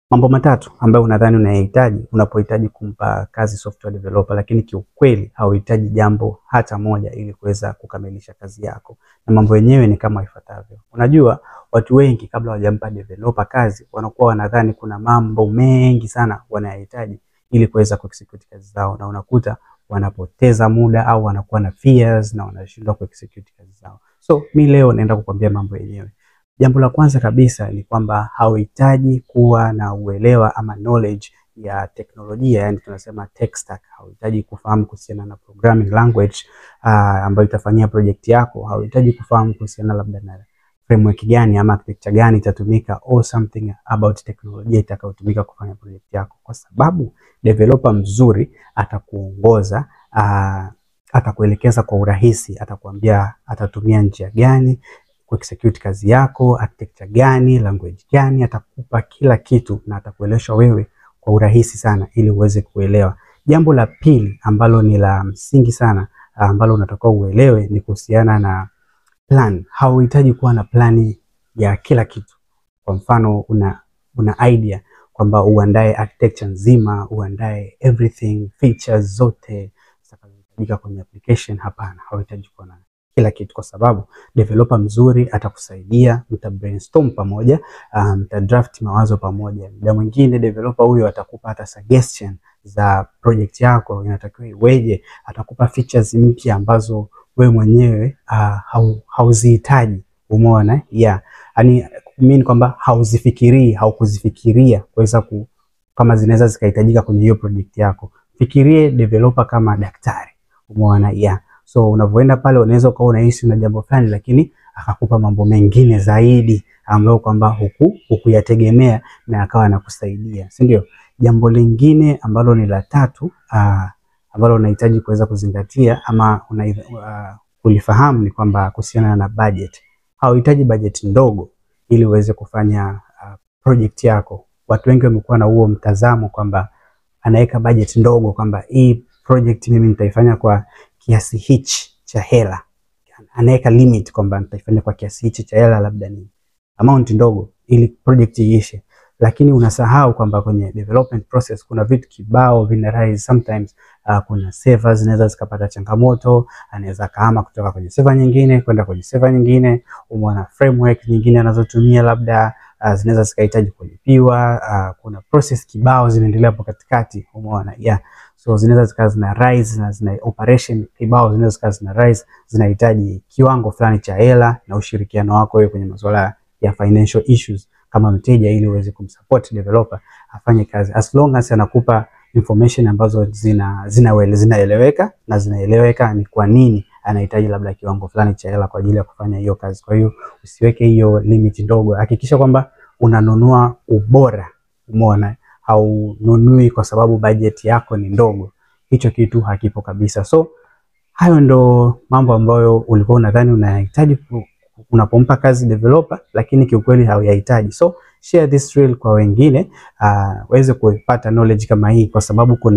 Mambo matatu ambayo unadhani unayahitaji unapohitaji kumpa kazi software developer, lakini kiukweli hauhitaji jambo hata moja ili kuweza kukamilisha kazi yako. Na mambo yenyewe ni kama ifuatavyo. Unajua watu wengi kabla hawajampa developer kazi wanakuwa wanadhani kuna mambo mengi sana wanayahitaji ili kuweza kuexecute kazi zao, na unakuta wanapoteza muda au wanakuwa na fears na wanashindwa kuexecute kazi zao. So mimi leo naenda kukwambia mambo yenyewe. Jambo la kwanza kabisa ni kwamba hauhitaji kuwa na uelewa ama knowledge ya teknolojia, yani tunasema tech stack. Hauhitaji kufahamu kuhusiana na programming language ambayo itafanyia project yako. Hauhitaji kufahamu kuhusiana labda na framework gani ama architecture gani itatumika or something about teknolojia itakayotumika kufanya project yako, kwa sababu developer mzuri atakuongoza, atakuelekeza kwa urahisi, atakwambia atatumia njia gani kuexecute kazi yako, architecture gani, language gani, atakupa kila kitu na atakuelesha wewe kwa urahisi sana ili uweze kuelewa. Jambo la pili ambalo ni la msingi sana ambalo unatakiwa uelewe ni kuhusiana na plan. Hauhitaji kuwa na plani ya kila kitu. Kwa mfano una idea kwamba uandae architecture nzima, uandae everything, features zote zitakazohitajika kwenye application. Hapana, hauhitaji kuwa na kila kitu, kwa sababu developer mzuri atakusaidia, mta brainstorm pamoja, mta draft mawazo pamoja. Muda mwingine developer huyo atakupa hata suggestion za project yako inatakiwa iweje, atakupa features mpya ambazo wewe mwenyewe hauzihitaji. Umeona? Yaani mean kwamba haukuzifikiria kuweza kama zinaweza zikahitajika kwenye hiyo project yako. Fikirie developer kama daktari. Umeona? So unavyoenda pale unaweza kuwa unaishi na jambo fulani, lakini akakupa mambo mengine zaidi ambayo kwamba hukuyategemea na akawa anakusaidia, si ndio? Jambo lingine ambalo ni la tatu ambalo unahitaji kuweza kuzingatia ama kulifahamu ni kwamba kuhusiana na budget. Hauhitaji budget ndogo ili uweze kufanya project yako. Watu wengi wamekuwa na huo mtazamo kwamba anaweka budget ndogo, kwamba hii project mimi nitaifanya kwa kiasi hichi cha hela. Anaweka limit kwamba nitaifanya kwa kiasi hichi cha hela, labda ni amount ndogo ili project iishe. Lakini unasahau kwamba kwenye development process kuna vitu kibao vina rise sometimes. Kuna servers zinaweza zikapata changamoto, anaweza kahama kutoka kwenye server nyingine kwenda kwenye server nyingine. Umeona? Framework nyingine anazotumia labda zinaweza zikahitaji kulipiwa. Kuna process kibao zinaendelea hapo katikati. Umeona? So zinaweza zikawa zina rise na zina operation kibao zinaweza zikawa zina rise, zinahitaji kiwango fulani cha hela na ushirikiano wako wewe kwenye masuala ya financial issues kama mteja, ili uweze kumsupport developer afanye kazi, as long as anakupa information ambazo zinaeleweka na zinaeleweka ni kwa nini anahitaji labda kiwango fulani cha hela kwa ajili ya kufanya hiyo kazi. Kwa hiyo usiweke hiyo limit ndogo. Hakikisha kwamba unanunua ubora. Umeona? Haununui kwa sababu budget yako ni ndogo. Hicho kitu hakipo kabisa. So hayo ndo mambo ambayo ulikuwa unadhani unahitaji unapompa kazi developer, lakini kiukweli hauyahitaji. So share this reel kwa wengine waweze kupata knowledge kama hii, kwa sababu kuna